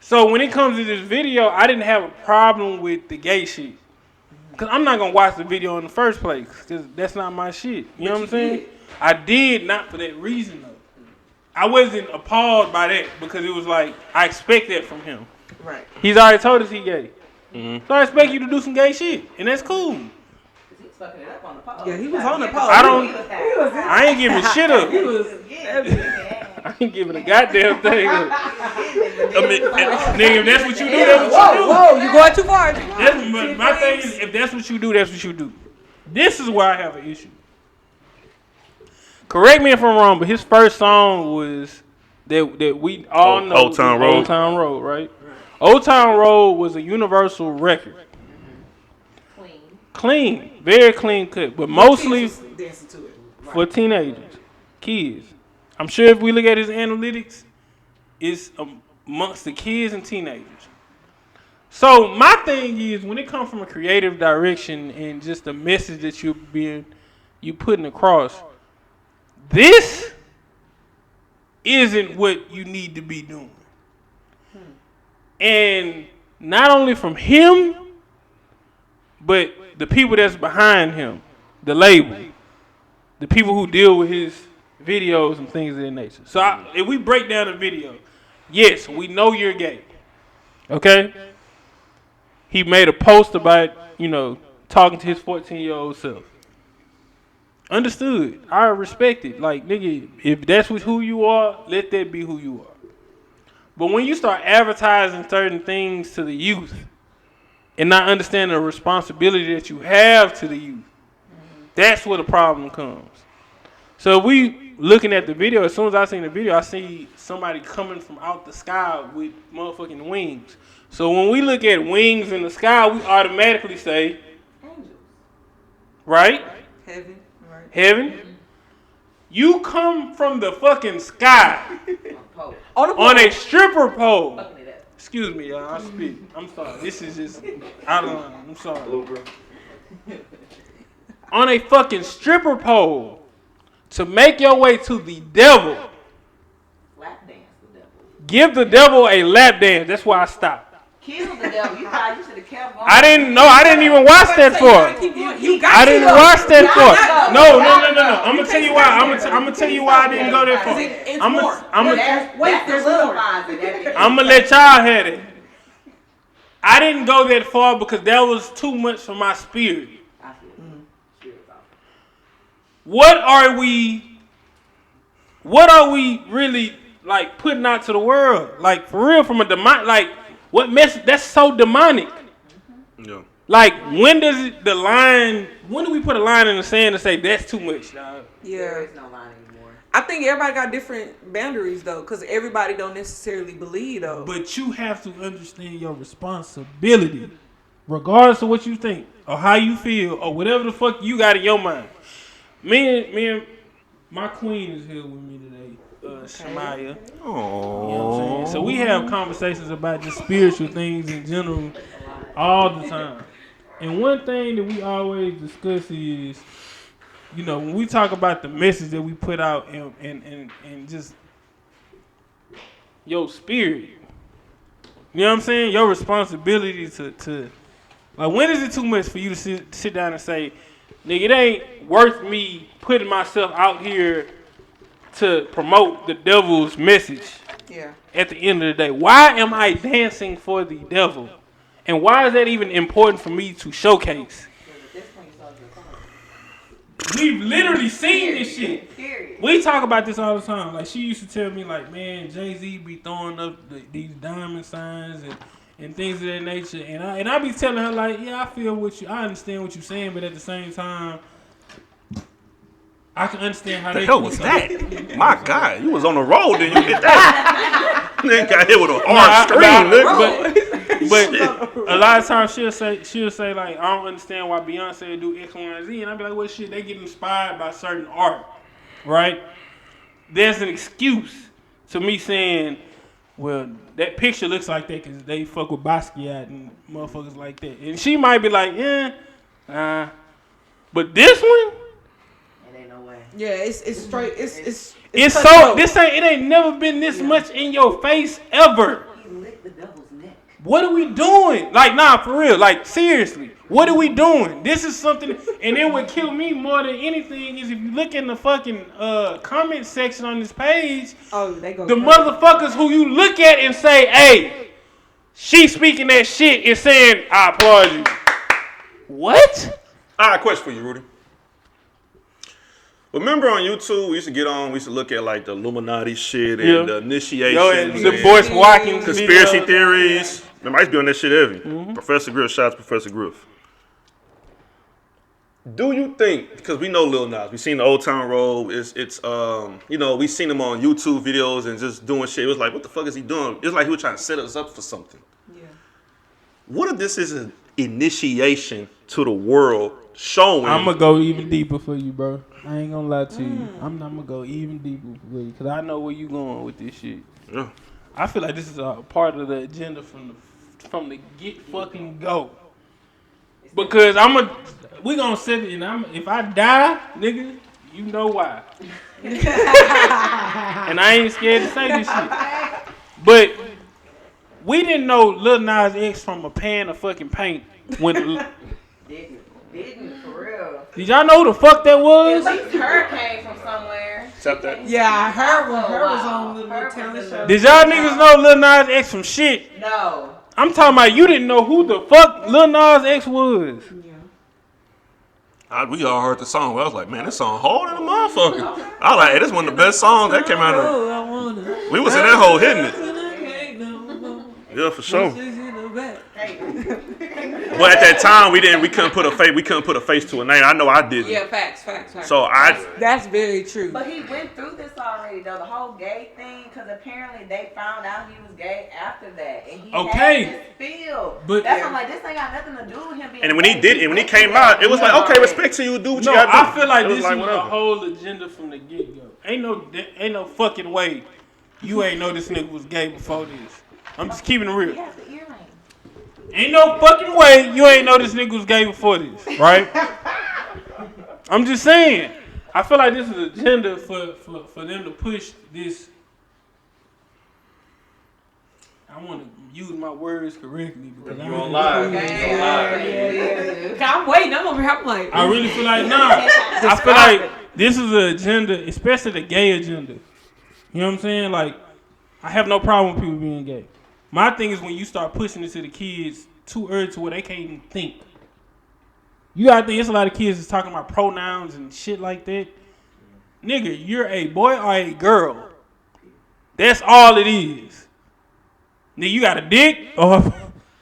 So when it comes to this video, I didn't have a problem with the gay shit. Because I'm not going to watch the video in the first place. Because that's not my shit. You know what I'm saying? I did not for that reason, though. I wasn't appalled by that because it was like, I expect that from him. Right. He's already told us he gay. Mm-hmm. So I expect you to do some gay shit. And that's cool. Fucking it up on the pole. Yeah, he was on the pole. I ain't giving shit up. He was. I ain't giving a goddamn thing up. Nigga, if that's what you do, that's what you do. Whoa, you going too far. My thing is, if that's what you do, that's what you do. This is why I have an issue. Correct me if I'm wrong, but his first song was that we all know. Old Town Road. Old Town Road, right? Old Town Road was a universal record. Clean, very clean cut, but mostly for teenagers, kids. I'm sure if we look at his analytics, it's amongst the kids and teenagers. So my thing is, when it comes from a creative direction and just the message that you putting across, this isn't what you need to be doing. And not only from him, but the people that's behind him, the label, the people who deal with his videos and things of that nature. So if we break down the video, yes, we know you're gay. Okay? He made a post about, talking to his 14-year-old self. Understood. I respect it. Like, nigga, if that's who you are, let that be who you are. But when you start advertising certain things to the youth, and not understanding the responsibility that you have to the youth, that's where the problem comes. So if we looking at the video, as soon as I seen the video, I see somebody coming from out the sky with motherfucking wings. So when we look at wings in the sky, we automatically say, angels. Right? Heaven. Right. Heaven. Mm-hmm. You come from the fucking sky on a stripper pole. Excuse me, y'all. I spit. I'm sorry. This is just out of line. I'm sorry. On a fucking stripper pole to make your way to the devil. Lap dance the devil. Give the devil a lap dance. That's why I stopped. Kill the devil. You should have kept going. I didn't know. I didn't even watch that far. I didn't watch that far. No. I'm gonna tell you why. I'm gonna tell you why I didn't go that far. I'm gonna let y'all have it. I didn't go that far because that was too much for my spirit. What are we really like putting out to the world? Like for real, from a demonic, like what message? That's so demonic. Yeah. Like when do we put a line in the sand and say that's too much, dog? Yeah. There is no line anymore. I think everybody got different boundaries though, because everybody don't necessarily believe though. But you have to understand your responsibility, regardless of what you think or how you feel or whatever the fuck you got in your mind. Me and my queen is here with me today, Shamaya. Aww. You know what I'm saying? So we have conversations about just spiritual things in general all the time. And one thing that we always discuss is, when we talk about the message that we put out and just your spirit. You know what I'm saying? Your responsibility to like, when is it too much for you to sit down and say, nigga, it ain't worth me putting myself out here to promote the devil's message. Yeah. At the end of the day, why am I dancing for the devil? And why is that even important for me to showcase? We've literally seen this shit. We talk about this all the time. Like, she used to tell me, like, man, Jay-Z be throwing up these diamond signs and things of that nature. And I be telling her, like, yeah, I feel what you, I understand what you're saying, but at the same time, I can understand how the hell was that? My God, you was on the road, then you hit that. Then got hit with a hard screen, but a lot of times she'll say like, I don't understand why Beyonce do X, Y, and Z, and I'll be like, well, shit, they get inspired by certain art, right? There's an excuse to me saying, well, that picture looks like that because they fuck with Basquiat and motherfuckers like that, and she might be like, but this one. Yeah, it's straight. It's so. It ain't never been this much in your face ever. He licked the devil's What are we doing? Like, nah, for real. Like, seriously. What are we doing? This is something. And then what killed me more than anything is if you look in the fucking comment section on this page, they go the crazy. motherfuckers who you look at and say, hey, she speaking that shit and saying, I applaud you. What? All right, question for you, Rudy. Remember on YouTube, we used to get on, we used to look at like the Illuminati shit and the initiations The and Boyce Watkins conspiracy video. theories. Remember, I used to be on that shit heavy. Professor Griff, shout out to Professor Griff. Do you think, because we know Lil Nas, we seen the Old Town Road, it's you know, we seen him on YouTube videos and just doing shit. It was like, what the fuck is he doing? It's like he was trying to set us up for something. Yeah. What if this is an initiation to the world showing? I'm going to go even deeper for you, bro. I ain't going to lie to you. I'm going to go even deeper for you because I know where you going with this shit. Yeah. I feel like this is a part of the agenda from the get fucking go. Because we gonna sit it, and if I die, nigga, you know why. And I ain't scared to say this shit. But we didn't know Lil Nas X from a pan of fucking paint. Didn't for real. Did y'all know who the fuck that At was? least her came from somewhere. Except that. Yeah, her was Wow. on the Her talent was show. Did y'all niggas know Lil Nas X from shit? No. I'm talking about you didn't know who the fuck Lil Nas X was. We all heard the song. I was like, man, this song hard in the motherfucker. I was like, hey, this one of the best songs that came out of. We was in that hole hitting it. Yeah, for sure. But at that time, we couldn't put a face to a name. I know I didn't. Yeah, facts. So That's very true. But he went through this already, though, the whole gay thing, because apparently they found out he was gay after that. And he had this feel. But that's why I'm like, this ain't got nothing to do with him being and when he gay. did, and when he came out, it was like, okay, respect to you, do what you No, gotta do. I feel like It this is whatever. the whole agenda from the get go. Ain't no fucking way you ain't know this nigga was gay before this. I'm just keeping it He real. has the earring. Ain't no fucking way you ain't know this nigga was gay before this, right? I'm just saying. I feel like this is an agenda for them to push this. I want to use my words correctly because You on live. I'm waiting. I'm over here. I'm like, I really feel like I feel like this is an agenda, especially the gay agenda. You know what I'm saying? Like, I have no problem with people being gay. My thing is when you start pushing this to the kids too early to where they can't even think. You gotta think, it's a lot of kids that's talking about pronouns and shit like that. Nigga, you're a boy or a girl. That's all it is. Nigga, you got a dick or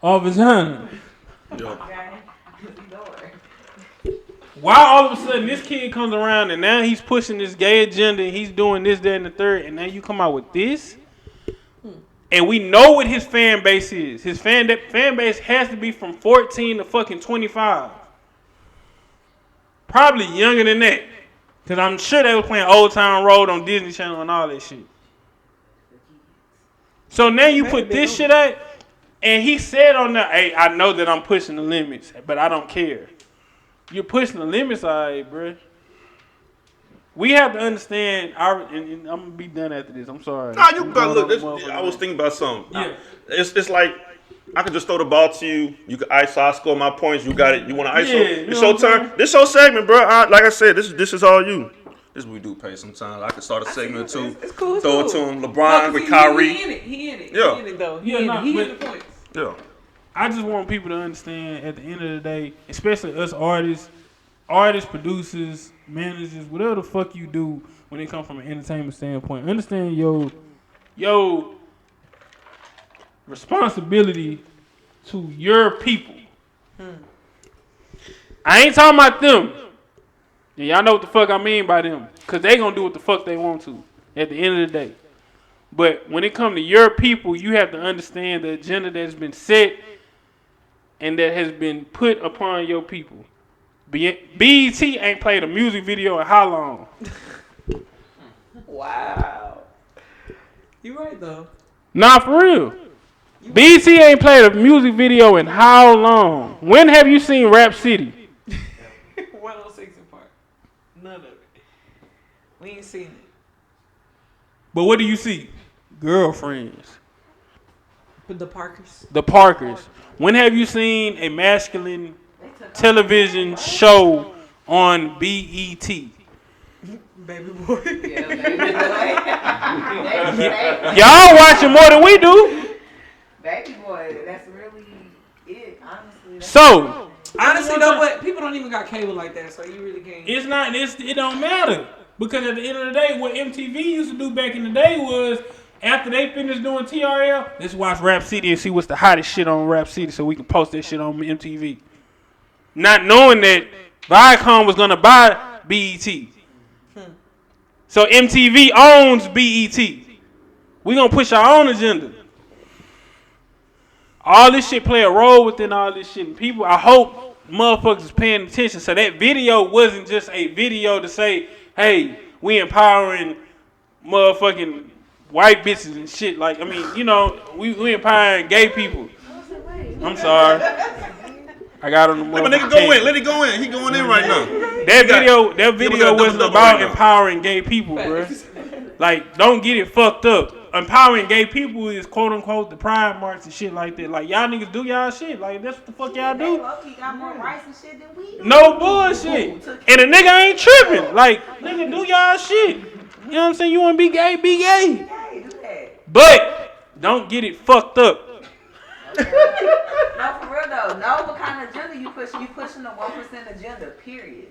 a vagina. Why all of a sudden this kid comes around and now he's pushing this gay agenda and he's doing this, that, and the third, and now you come out with this? And we know what his fan base is. His fan base has to be from 14 to fucking 25. Probably younger than that. Because I'm sure they were playing Old Town Road on Disney Channel and all that shit. So now you put this shit out, and he said on there, hey, I know that I'm pushing the limits, but I don't care. You're pushing the limits, all right, bro. We have to understand, and I'm going to be done after this. I'm sorry. Nah, you better look. I was thinking about something. Yeah. It's like I could just throw the ball to you. You can ice. I score my points. You got it. You want to ISO? Yeah, It's your turn. This your segment, bro. Like I said, this is all you. This is what we do pay sometimes. I can start a segment too. It's cool. Throw it to him. LeBron with Kyrie. He in it. Yeah. He in it though. Yeah, He but- hit the points. Yeah. I just want people to understand at the end of the day, especially us artists, producers, managers, whatever the fuck you do when it comes from an entertainment standpoint, understand your responsibility to your people. I ain't talking about them. And y'all know what the fuck I mean by them. Because they going to do what the fuck they want to at the end of the day. But when it comes to your people, you have to understand the agenda that's been set and that has been put upon your people. BET ain't played a music video in how long? Wow. You right though. Nah, for real. BET ain't played a music video in how long? When have you seen Rap City? 106 in Park. None of it. We ain't seen it. But what do you see? Girlfriends. With the Parkers. The Parkers. When have you seen a masculine television show on BET? Baby boy. Yeah, baby boy. Y'all watching more than we do. Baby boy, that's really it, honestly. So, Honestly though, but people don't even got cable like that, so you really can't. it don't matter. Because at the end of the day, what MTV used to do back in the day was, after they finished doing TRL, let's watch Rap City and see what's the hottest shit on Rap City so we can post that shit on MTV. Not knowing that Viacom was going to buy BET. So MTV owns BET. We going to push our own agenda. All this shit play a role within all this shit. And people, I hope motherfuckers is paying attention. So that video wasn't just a video to say, hey, we empowering motherfucking white bitches and shit. Like, I mean, you know, we empowering gay people. I'm sorry. I got on the Let my nigga go in. Let it go in. He going in right now. That video wasn't about empowering gay people, bro. Like, don't get it fucked up. Empowering gay people is quote unquote the pride march and shit like that. Like, y'all niggas do y'all shit. Like, that's what the fuck y'all do. Loki got more rights and shit than we do. No bullshit. And a nigga ain't tripping. Like, nigga, do y'all shit. You know what I'm saying? You wanna be gay, be gay. Hey, do that. But don't get it fucked up. No, for real though. Know what kind of agenda you pushing. You pushing the 1% agenda. Period.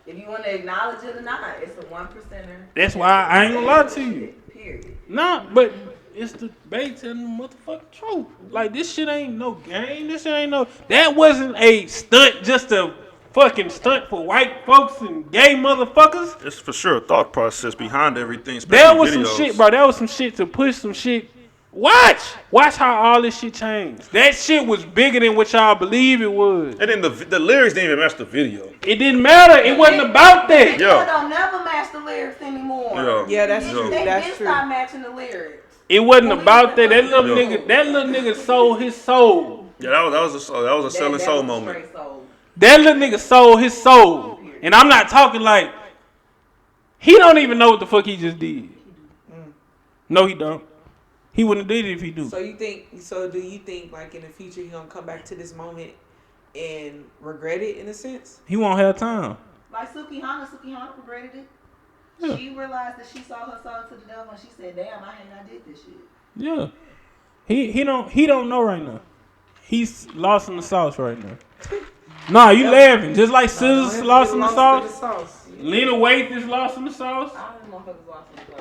If you want to acknowledge it or not, it's a 1%er. That's why I ain't gonna lie to you. Period. Nah, but it's the bait and the motherfucking truth. Like, this shit ain't no game. This shit ain't no. That wasn't a stunt, just a fucking stunt for white folks and gay motherfuckers. It's for sure a thought process behind everything. That was videos. some shit, bro. That was some shit to push some shit. Watch how all this shit changed. That shit was bigger than what y'all believe it was. And then the lyrics didn't even match the video. It didn't matter. It wasn't about that. People don't never match the lyrics anymore. Yeah, that's true. They That's true. start matching the lyrics. It wasn't about that. That little nigga sold his soul. Yeah, that was a selling soul moment. That little nigga sold his soul. And I'm not talking like he don't even know what the fuck he just did. No, he don't. He wouldn't have did it if he do. So do you think like in the future he gonna come back to this moment and regret it in a sense? He won't have time. Like Suki Hana regretted it. Yeah. She realized that she saw her soul to the devil and she said, damn, I hate I did this shit. Yeah. He don't know right now. He's lost in the sauce right now. Nah, you laughing. Just like Scissors lost in the sauce. Lena Waithe is lost in the sauce. I don't know if it was lost in the sauce.